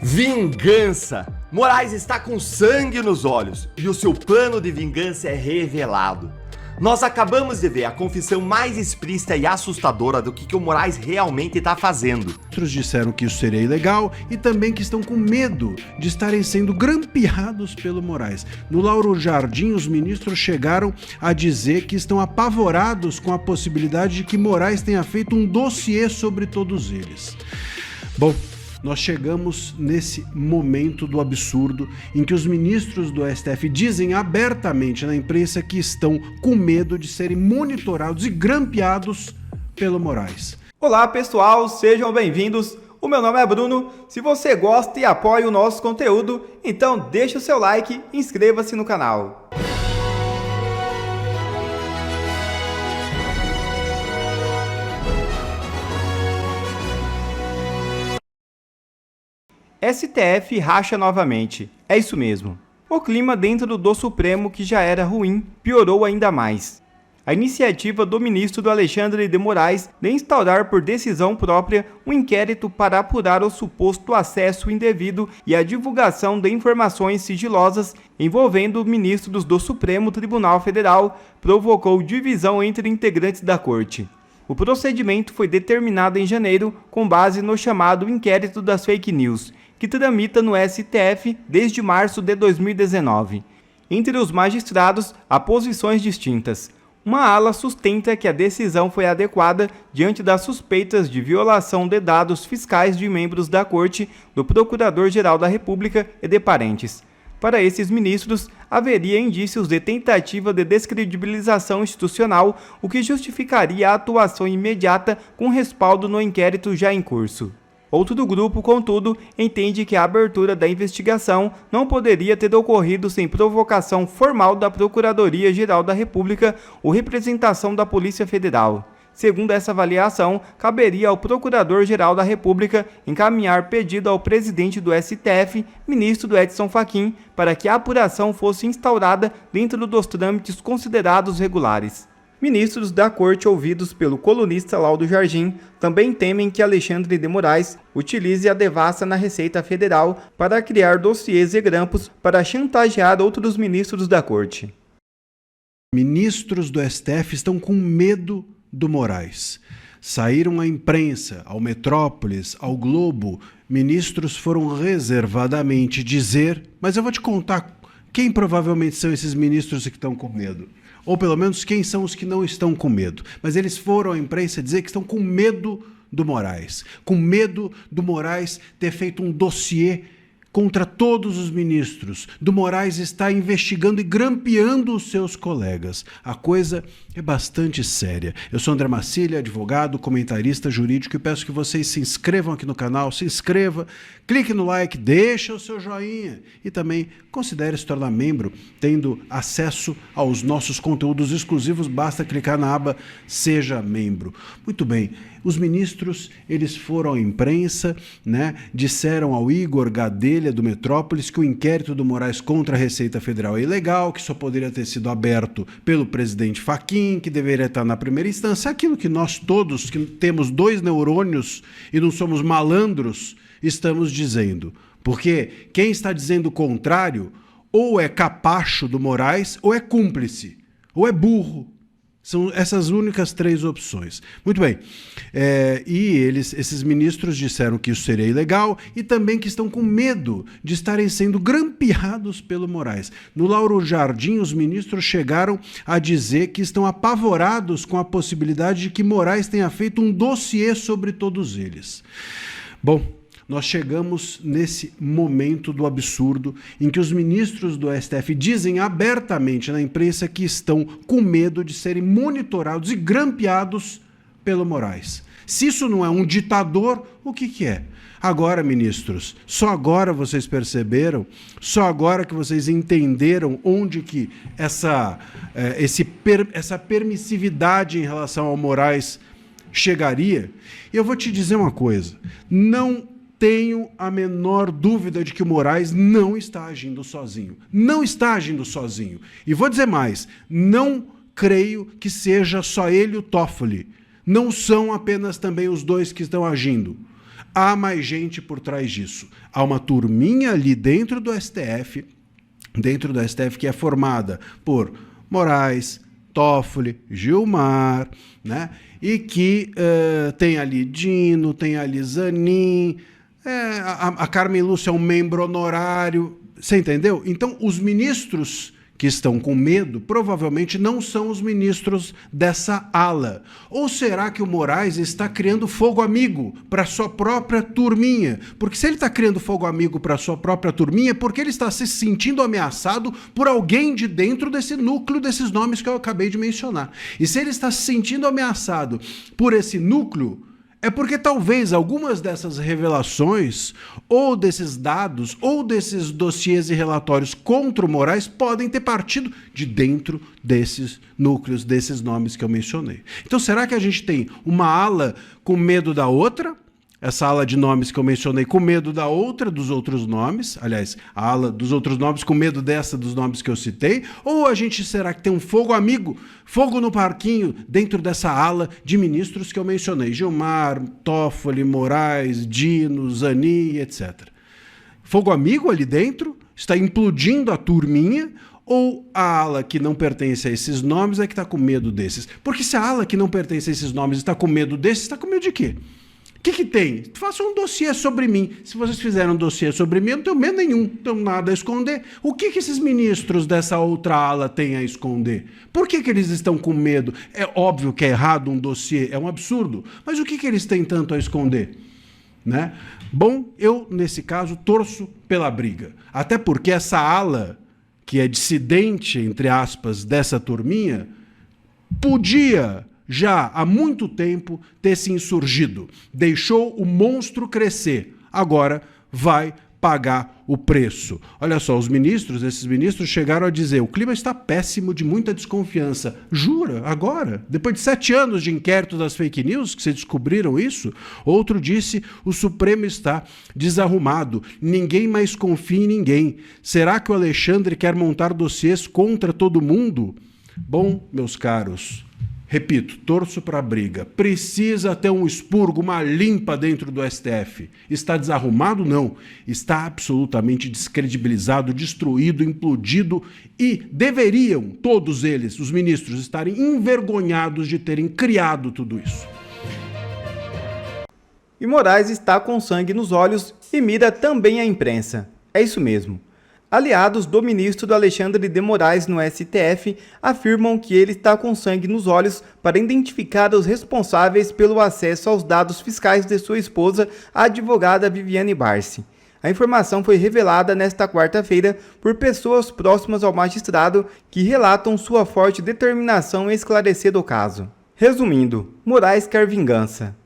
Vingança! Moraes está com sangue nos olhos e o seu plano de vingança é revelado. Nós acabamos de ver a confissão mais explícita e assustadora do que o Moraes realmente está fazendo. Outros disseram que isso seria ilegal e também que estão com medo de estarem sendo grampeados pelo Moraes. No Lauro Jardim, os ministros chegaram a dizer que estão apavorados com a possibilidade de que Moraes tenha feito um dossiê sobre todos eles. Bom, nós chegamos nesse momento do absurdo em que os ministros do STF dizem abertamente na imprensa que estão com medo de serem monitorados e grampeados pelo Moraes. Olá pessoal, sejam bem-vindos. O meu nome é Bruno. Se você gosta e apoia o nosso conteúdo, então deixa o seu like e inscreva-se no canal. STF racha novamente. É isso mesmo. O clima dentro do Supremo, que já era ruim, piorou ainda mais. A iniciativa do ministro Alexandre de Moraes de instaurar por decisão própria um inquérito para apurar o suposto acesso indevido e a divulgação de informações sigilosas envolvendo ministros do Supremo Tribunal Federal provocou divisão entre integrantes da corte. O procedimento foi determinado em janeiro com base no chamado inquérito das fake news, que tramita no STF desde março de 2019. Entre os magistrados, há posições distintas. Uma ala sustenta que a decisão foi adequada diante das suspeitas de violação de dados fiscais de membros da Corte, do Procurador-Geral da República e de parentes. Para esses ministros, haveria indícios de tentativa de descredibilização institucional, o que justificaria a atuação imediata com respaldo no inquérito já em curso. Outro grupo, contudo, entende que a abertura da investigação não poderia ter ocorrido sem provocação formal da Procuradoria-Geral da República ou representação da Polícia Federal. Segundo essa avaliação, caberia ao Procurador-Geral da República encaminhar pedido ao presidente do STF, ministro Edson Fachin, para que a apuração fosse instaurada dentro dos trâmites considerados regulares. Ministros da Corte ouvidos pelo colunista Lauro Jardim também temem que Alexandre de Moraes utilize a devassa na Receita Federal para criar dossiês e grampos para chantagear outros ministros da Corte. Ministros do STF estão com medo do Moraes. Saíram à imprensa, ao Metrópolis, ao Globo. Ministros foram reservadamente dizer, mas eu vou te contar quem provavelmente são esses ministros que estão com medo. Ou pelo menos quem são os que não estão com medo. Mas eles foram à imprensa dizer que estão com medo do Moraes. Com medo do Moraes ter feito um dossiê contra todos os ministros, do Moraes está investigando e grampeando os seus colegas. A coisa é bastante séria. Eu sou André Macilha, advogado, comentarista jurídico, e peço que vocês se inscrevam aqui no canal, se inscreva, clique no like, deixa o seu joinha e também considere se tornar membro, tendo acesso aos nossos conteúdos exclusivos, basta clicar na aba Seja Membro. Muito bem, os ministros, eles foram à imprensa, disseram ao Igor Gadelha, do Metrópolis, que o inquérito do Moraes contra a Receita Federal é ilegal, que só poderia ter sido aberto pelo presidente Fachin, que deveria estar na primeira instância. Aquilo que nós todos, que temos 2 neurônios e não somos malandros, estamos dizendo. Porque quem está dizendo o contrário, ou é capacho do Moraes, ou é cúmplice, ou é burro. São essas únicas 3 opções. Muito bem. Esses ministros disseram que isso seria ilegal e também que estão com medo de estarem sendo grampeados pelo Moraes. No Lauro Jardim, os ministros chegaram a dizer que estão apavorados com a possibilidade de que Moraes tenha feito um dossiê sobre todos eles. Bom, nós chegamos nesse momento do absurdo em que os ministros do STF dizem abertamente na imprensa que estão com medo de serem monitorados e grampeados pelo Moraes. Se isso não é um ditador, o que é? Agora, ministros, só agora vocês perceberam, só agora que vocês entenderam onde que essa permissividade em relação ao Moraes chegaria? E eu vou te dizer uma coisa, não tenho a menor dúvida de que o Moraes não está agindo sozinho. Não está agindo sozinho. E vou dizer mais, não creio que seja só ele e o Toffoli. Não são apenas também os dois que estão agindo. há mais gente por trás disso. Há uma turminha ali dentro do STF que é formada por Moraes, Toffoli, Gilmar, né? E que tem ali Dino, tem ali Zanin, a Carmen Lúcia é um membro honorário, você entendeu? Então, os ministros que estão com medo provavelmente não são os ministros dessa ala. Ou será que o Moraes está criando fogo amigo para sua própria turminha? Porque se ele está criando fogo amigo para sua própria turminha, é porque ele está se sentindo ameaçado por alguém de dentro desse núcleo desses nomes que eu acabei de mencionar. E se ele está se sentindo ameaçado por esse núcleo, é porque talvez algumas dessas revelações, ou desses dados, ou desses dossiês e relatórios contra o Moraes podem ter partido de dentro desses núcleos, desses nomes que eu mencionei. Então, será que a gente tem uma ala com medo da outra? Essa ala de nomes que eu mencionei com medo da outra, dos outros nomes, aliás, a ala dos outros nomes com medo dessa dos nomes que eu citei, ou a gente será que tem um fogo amigo, fogo no parquinho dentro dessa ala de ministros que eu mencionei, Gilmar, Toffoli, Moraes, Dino, Zanin, etc. Fogo amigo ali dentro, está implodindo a turminha, ou a ala que não pertence a esses nomes é que está com medo desses? Porque se a ala que não pertence a esses nomes está com medo desses, está com medo de quê? O que tem? Faça um dossiê sobre mim. Se vocês fizerem um dossiê sobre mim, eu não tenho medo nenhum, não tenho nada a esconder. O que esses ministros dessa outra ala têm a esconder? Por que eles estão com medo? É óbvio que é errado um dossiê, é um absurdo. Mas o que eles têm tanto a esconder? Né? Bom, eu, nesse caso, torço pela briga. Até porque essa ala, que é dissidente, entre aspas, dessa turminha, podia já há muito tempo ter se insurgido. Deixou o monstro crescer. Agora vai pagar o preço. Olha só, esses ministros chegaram a dizer: o clima está péssimo, de muita desconfiança. Jura? Agora? Depois de 7 anos de inquérito das fake news que vocês descobriram isso? Outro disse: o Supremo está desarrumado. Ninguém mais confia em ninguém. Será que o Alexandre quer montar dossiês contra todo mundo? Bom, meus caros, repito, torço para a briga. Precisa ter um expurgo, uma limpa dentro do STF. Está desarrumado? Não. Está absolutamente descredibilizado, destruído, implodido e deveriam, todos eles, os ministros, estarem envergonhados de terem criado tudo isso. E Moraes está com sangue nos olhos e mira também a imprensa. É isso mesmo. Aliados do ministro Alexandre de Moraes no STF afirmam que ele está com sangue nos olhos para identificar os responsáveis pelo acesso aos dados fiscais de sua esposa, a advogada Viviane Barsi. A informação foi revelada nesta quarta-feira por pessoas próximas ao magistrado que relatam sua forte determinação em esclarecer o caso. Resumindo, Moraes quer vingança.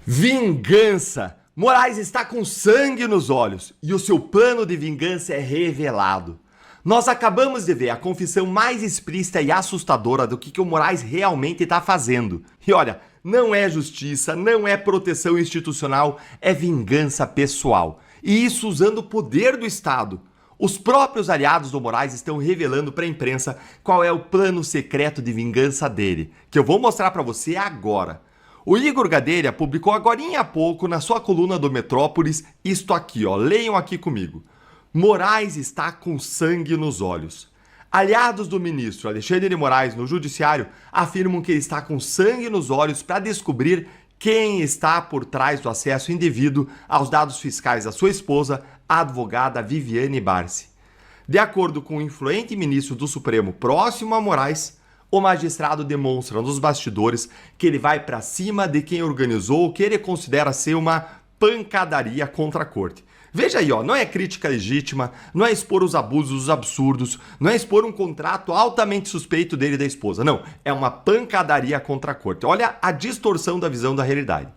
Vingança! Moraes está com sangue nos olhos e o seu plano de vingança é revelado. Nós acabamos de ver a confissão mais explícita e assustadora do que o Moraes realmente está fazendo. E olha, não é justiça, não é proteção institucional, é vingança pessoal. E isso usando o poder do Estado. Os próprios aliados do Moraes estão revelando para a imprensa qual é o plano secreto de vingança dele, que eu vou mostrar para você agora. O Igor Gadelha publicou agorinha há pouco na sua coluna do Metrópolis isto aqui, ó, leiam aqui comigo. Moraes está com sangue nos olhos. Aliados do ministro Alexandre de Moraes no judiciário afirmam que ele está com sangue nos olhos para descobrir quem está por trás do acesso indevido aos dados fiscais da sua esposa, a advogada Viviane Barsi. De acordo com o influente ministro do Supremo próximo a Moraes, o magistrado demonstra nos bastidores que ele vai para cima de quem organizou o que ele considera ser uma pancadaria contra a corte. Veja aí, ó, não é crítica legítima, não é expor os abusos, os absurdos, não é expor um contrato altamente suspeito dele e da esposa, não, é uma pancadaria contra a corte. Olha a distorção da visão da realidade.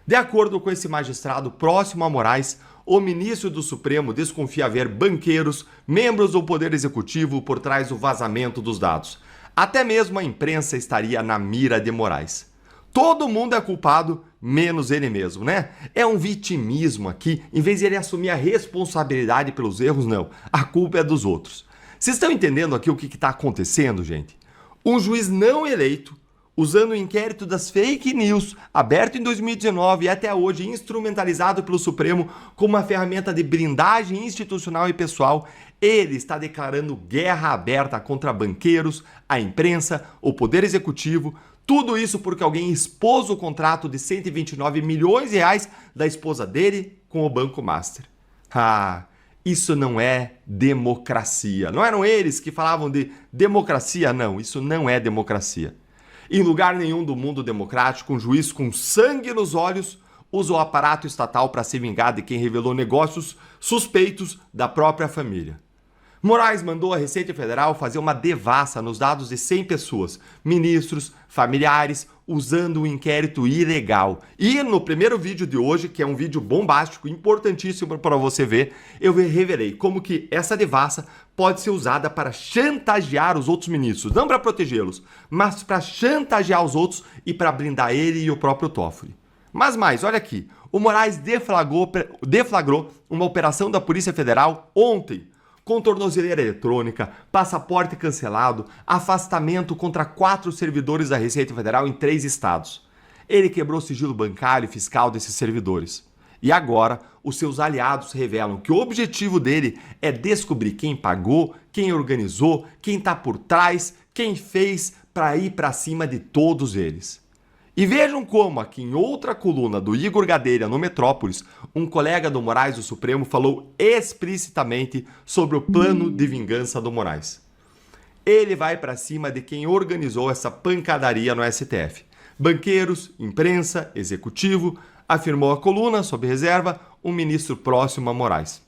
De acordo com esse magistrado próximo a Moraes, o ministro do Supremo desconfia haver banqueiros, membros do Poder Executivo por trás do vazamento dos dados. Até mesmo a imprensa estaria na mira de Moraes. Todo mundo é culpado, menos ele mesmo, né? É um vitimismo aqui, em vez de ele assumir a responsabilidade pelos erros, não. A culpa é dos outros. Vocês estão entendendo aqui o que está acontecendo, gente? Um juiz não eleito, usando o inquérito das fake news, aberto em 2019 e até hoje instrumentalizado pelo Supremo como uma ferramenta de blindagem institucional e pessoal, ele está declarando guerra aberta contra banqueiros, a imprensa, o poder executivo, tudo isso porque alguém expôs o contrato de 129 milhões de reais da esposa dele com o Banco Master. Isso não é democracia. Não eram eles que falavam de democracia? Não, isso não é democracia. Em lugar nenhum do mundo democrático, um juiz com sangue nos olhos usa o aparato estatal para se vingar de quem revelou negócios suspeitos da própria família. Moraes mandou a Receita Federal fazer uma devassa nos dados de 100 pessoas, ministros, familiares, usando um inquérito ilegal. E no primeiro vídeo de hoje, que é um vídeo bombástico, importantíssimo para você ver, eu revelei como que essa devassa pode ser usada para chantagear os outros ministros, não para protegê-los, mas para chantagear os outros e para blindar ele e o próprio Toffoli. Mas mais, olha aqui, o Moraes deflagrou uma operação da Polícia Federal ontem, com tornozeleira eletrônica, passaporte cancelado, afastamento contra 4 servidores da Receita Federal em 3 estados. Ele quebrou o sigilo bancário e fiscal desses servidores. E agora, os seus aliados revelam que o objetivo dele é descobrir quem pagou, quem organizou, quem está por trás, quem fez para ir para cima de todos eles. E vejam como aqui em outra coluna do Igor Gadelha no Metrópolis, um colega do Moraes do Supremo falou explicitamente sobre o plano de vingança do Moraes. Ele vai para cima de quem organizou essa pancadaria no STF. Banqueiros, imprensa, executivo, afirmou a coluna, sob reserva, um ministro próximo a Moraes.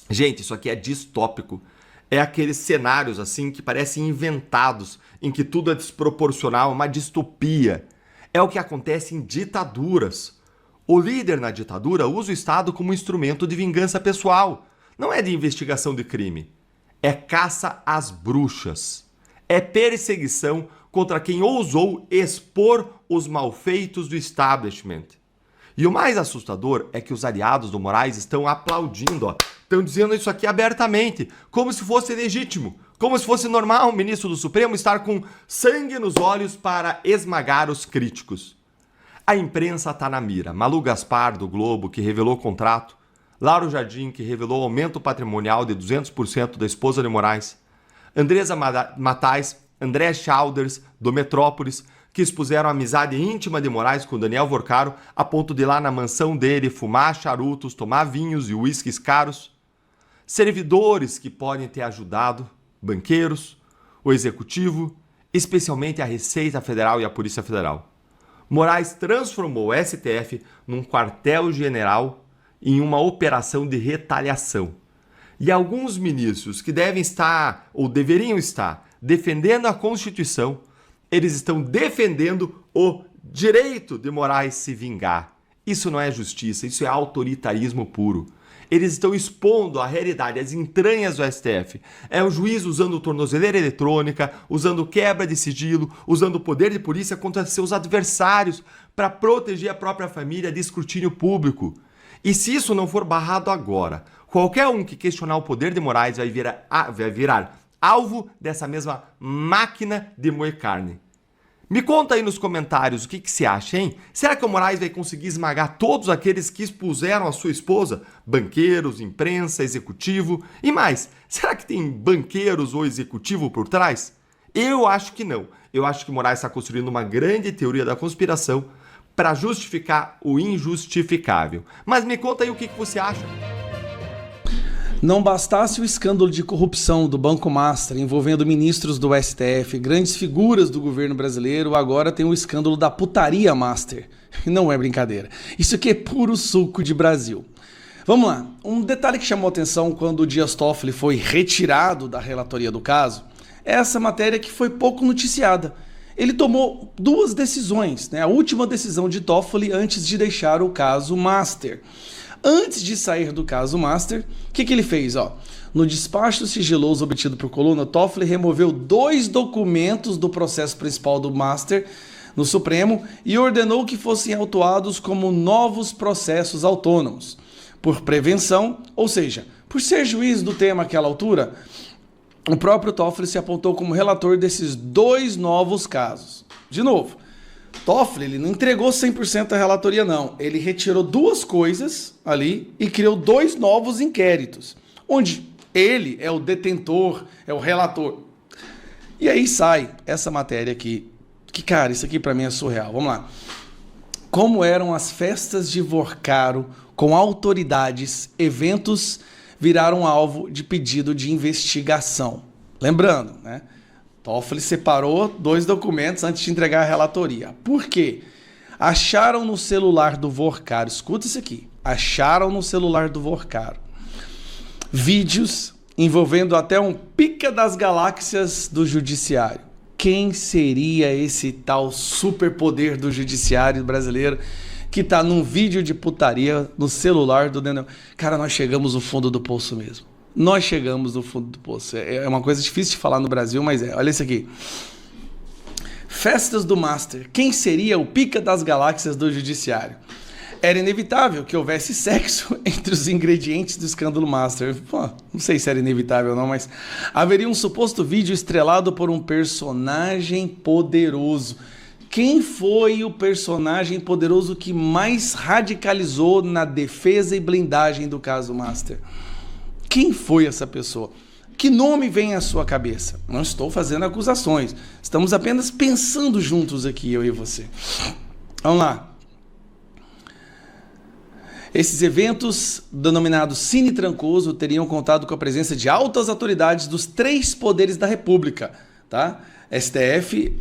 Gente, isso aqui é distópico. É aqueles cenários assim que parecem inventados, em que tudo é desproporcional, uma distopia. É o que acontece em ditaduras. O líder na ditadura usa o Estado como instrumento de vingança pessoal. Não é de investigação de crime. É caça às bruxas. É perseguição contra quem ousou expor os malfeitos do establishment. E o mais assustador é que os aliados do Moraes estão aplaudindo, estão dizendo isso aqui abertamente, como se fosse legítimo. Como se fosse normal o ministro do Supremo estar com sangue nos olhos para esmagar os críticos. A imprensa está na mira. Malu Gaspar, do Globo, que revelou o contrato. Lauro Jardim, que revelou o aumento patrimonial de 200% da esposa de Moraes. Andresa Matais, André Chalders, do Metrópolis, que expuseram a amizade íntima de Moraes com Daniel Vorcaro, a ponto de ir lá na mansão dele fumar charutos, tomar vinhos e uísques caros. Servidores que podem ter ajudado, banqueiros, o executivo, especialmente a Receita Federal e a Polícia Federal. Moraes transformou o STF num quartel-general em uma operação de retaliação. E alguns ministros que devem estar, ou deveriam estar, defendendo a Constituição, eles estão defendendo o direito de Moraes se vingar. Isso não é justiça, isso é autoritarismo puro. Eles estão expondo a realidade, as entranhas do STF. É o juiz usando tornozeleira eletrônica, usando quebra de sigilo, usando o poder de polícia contra seus adversários para proteger a própria família de escrutínio público. E se isso não for barrado agora, qualquer um que questionar o poder de Moraes vai virar alvo dessa mesma máquina de moer carne. Me conta aí nos comentários o que você acha, hein? Será que o Moraes vai conseguir esmagar todos aqueles que expuseram a sua esposa? Banqueiros, imprensa, executivo e mais. Será que tem banqueiros ou executivo por trás? Eu acho que não. Eu acho que o Moraes está construindo uma grande teoria da conspiração para justificar o injustificável. Mas me conta aí o que você acha. Não bastasse o escândalo de corrupção do Banco Master envolvendo ministros do STF, grandes figuras do governo brasileiro, agora tem o escândalo da putaria Master. Não é brincadeira. Isso aqui é puro suco de Brasil. Vamos lá. Um detalhe que chamou atenção quando o Dias Toffoli foi retirado da relatoria do caso é essa matéria que foi pouco noticiada. Ele tomou 2 decisões, né? A última decisão de Toffoli antes de deixar o caso Master. Antes de sair do caso Master, o que ele fez? No despacho sigiloso obtido por coluna, Toffoli removeu 2 documentos do processo principal do Master no Supremo e ordenou que fossem autuados como novos processos autônomos. Por prevenção, ou seja, por ser juiz do tema àquela altura, o próprio Toffoli se apontou como relator desses 2 novos casos. de novo, Toffoli, ele não entregou 100% da relatoria, não. Ele retirou 2 coisas ali e criou 2 novos inquéritos, onde ele é o detentor, é o relator. E aí sai essa matéria aqui, que, cara, isso aqui pra mim é surreal. Vamos lá. Como eram as festas de Vorcaro com autoridades, eventos viraram alvo de pedido de investigação. Lembrando, né? Toffoli separou 2 documentos antes de entregar a relatoria. Por quê? Acharam no celular do Vorcaro, escuta isso aqui, acharam no celular do Vorcaro vídeos envolvendo até um pica das galáxias do judiciário. Quem seria esse tal superpoder do judiciário brasileiro que tá num vídeo de putaria no celular do Daniel? Cara, nós chegamos no fundo do poço mesmo. Nós chegamos no fundo do poço. É uma coisa difícil de falar no Brasil, mas é. Olha isso aqui. Festas do Master. Quem seria o pica das galáxias do judiciário? Era inevitável que houvesse sexo entre os ingredientes do escândalo Master. Pô, não sei se era inevitável ou não, mas haveria um suposto vídeo estrelado por um personagem poderoso. Quem foi o personagem poderoso que mais radicalizou na defesa e blindagem do caso Master? Quem foi essa pessoa? Que nome vem à sua cabeça? Não estou fazendo acusações. Estamos apenas pensando juntos aqui, eu e você. Vamos lá. Esses eventos, denominados Cine Trancoso, teriam contado com a presença de altas autoridades dos 3 poderes da República, tá? STF,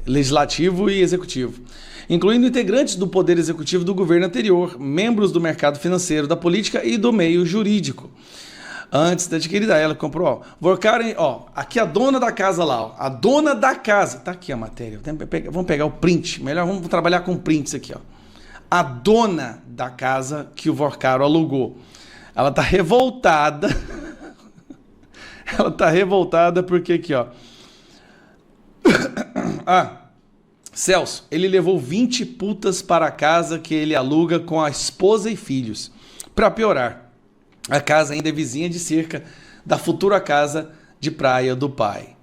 Legislativo e Executivo, incluindo integrantes do Poder Executivo do governo anterior, membros do mercado financeiro, da política e do meio jurídico. Antes da adquirida, ela comprou, ó, Vorcaro, ó, aqui a dona da casa lá, ó, a dona da casa, tá aqui a matéria, vamos pegar o print, melhor vamos trabalhar com prints aqui, ó. A dona da casa que o Vorcaro alugou, ela tá revoltada, ela tá revoltada porque aqui, ó, Celso, ele levou 20 putas para a casa que ele aluga com a esposa e filhos. Para piorar, a casa ainda é vizinha de cerca da futura casa de praia do pai.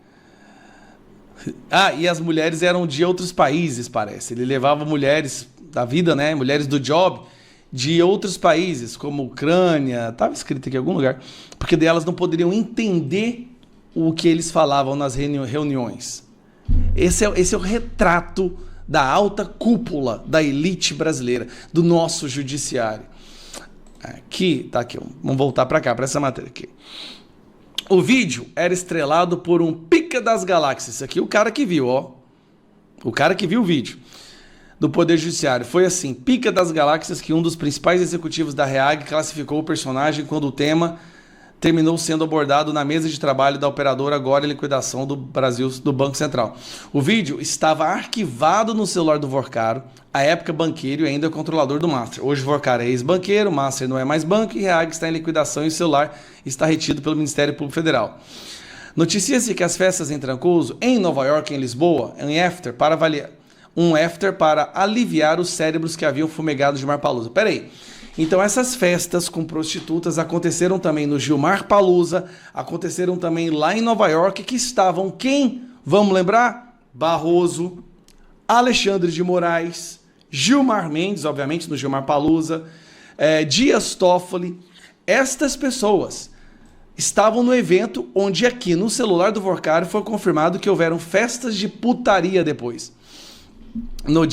E as mulheres eram de outros países, parece. Ele levava mulheres da vida, né? Mulheres do job de outros países, como Ucrânia, estava escrito aqui em algum lugar, porque delas não poderiam entender o que eles falavam nas reuniões. Esse é o retrato da alta cúpula da elite brasileira, do nosso judiciário. Aqui, tá aqui, vamos voltar para cá, para essa matéria aqui. O vídeo era estrelado por um pica das galáxias. Isso aqui o cara que viu, ó. O cara que viu o vídeo do Poder Judiciário. Foi assim, pica das galáxias que um dos principais executivos da REAG classificou o personagem quando o tema terminou sendo abordado na mesa de trabalho da operadora agora em liquidação do Brasil, do Banco Central. O vídeo estava arquivado no celular do Vorcaro, à época banqueiro e ainda controlador do Master. Hoje o Vorcaro é ex-banqueiro, o Master não é mais banco e REAG está em liquidação e o celular está retido pelo Ministério Público Federal. Noticia-se que as festas em Trancoso, em Nova York e em Lisboa, um after para aliviar os cérebros que haviam fumegado Gilmar Palusa. Peraí. Então essas festas com prostitutas aconteceram também no Gilmar Palusa, aconteceram também lá em Nova York, que estavam quem? Vamos lembrar? Barroso, Alexandre de Moraes, Gilmar Mendes, obviamente no Gilmar Palusa, Dias Toffoli. Estas pessoas estavam no evento onde aqui no celular do Vorcaro foi confirmado que houveram festas de putaria depois. No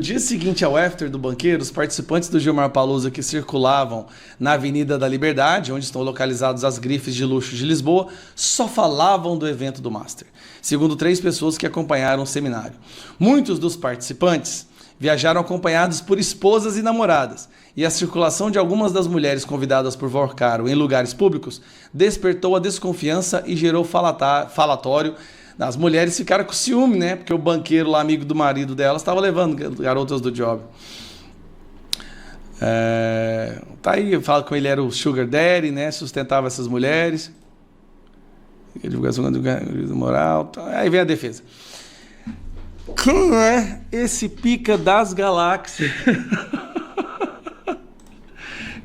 dia seguinte ao after do banqueiro, os participantes do Gilmar Palusa que circulavam na Avenida da Liberdade, onde estão localizados as grifes de luxo de Lisboa, só falavam do evento do Master, segundo 3 pessoas que acompanharam o seminário. Muitos dos participantes viajaram acompanhados por esposas e namoradas, e a circulação de algumas das mulheres convidadas por Vorcaro em lugares públicos despertou a desconfiança e gerou falatório. As mulheres ficaram com ciúme, né? Porque o banqueiro lá, amigo do marido delas, estava levando garotas do job. Tá aí, fala que ele era o sugar daddy, né? Sustentava essas mulheres. Divulgação do moral. Tá. Aí vem a defesa. Quem é esse pica das galáxias?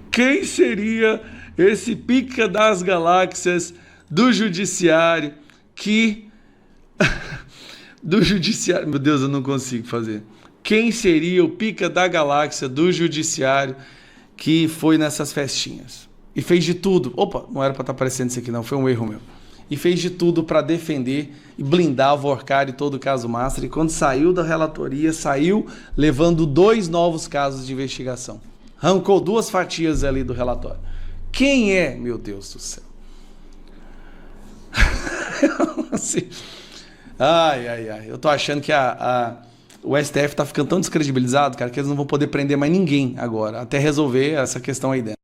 Quem seria esse pica das galáxias do judiciário que do judiciário. Meu Deus, eu não consigo fazer. Quem seria o pica da galáxia do judiciário que foi nessas festinhas? E fez de tudo. Opa, não era para estar aparecendo isso aqui não, foi um erro meu. E fez de tudo para defender e blindar o Vorcari e todo o caso Master. E quando saiu da relatoria, saiu levando 2 novos casos de investigação. Arrancou 2 fatias ali do relatório. Quem é, meu Deus do céu? Assim, ai. Eu tô achando que o STF tá ficando tão descredibilizado, cara, que eles não vão poder prender mais ninguém agora, até resolver essa questão aí dentro.